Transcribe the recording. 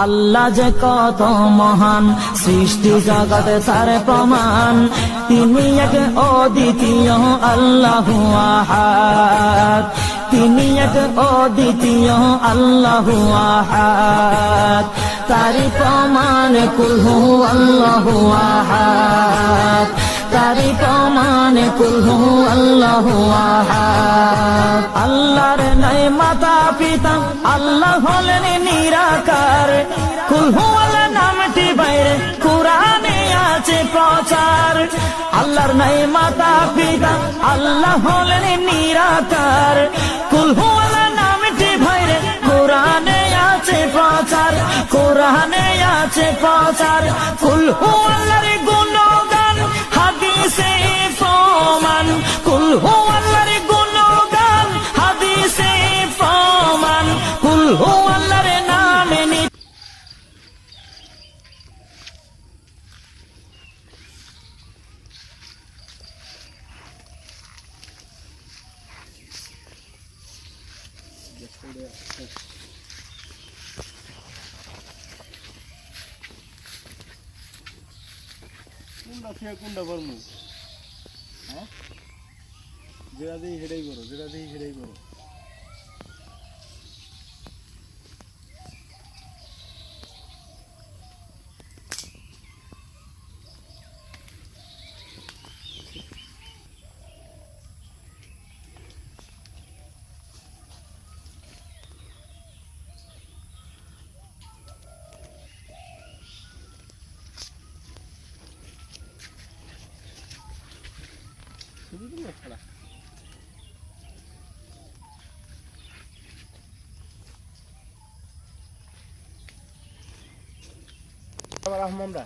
আল্লাহ যে কত মহান, সৃষ্টি জগতে তার প্রমাণ। তিনি এক অদ্বিতীয় আল্লাহু আহাদ, তিনি এক অদ্বিতীয় আল্লাহু আহাদ। তারি প্রমাণ কুল হু আল্লাহু আহাদ, তারি প্রমাণ কুল হু আল্লাহু আহাদ। আল্লাহর নাই মাতা পিতা, আল্লাহ হলেন নিরাকার। কুল হু আল্লাহ নামটি বাইরে কুরআনে আছে প্রচার। আল্লাহর নাই মাতা পিতা, আল্লাহ হলেন নিরাকার। কুল হু আল্লাহ নামটি বাইরে কুরআনে আছে প্রচার, কুরআনে আছে প্রচার। কুল হু আল্লাহর গুণগান হাদিসে প্রমাণ, কুল হু আল্লাহর গুণগান হাদিসে প্রমাণ। কুল হু আল্লাহর নামে কোনটা থেকে কোনটা করবো? হ্যাঁ, যেটা দিই সেটাই করো, যেটা দিই সেটাই করো। আবার আহমদরা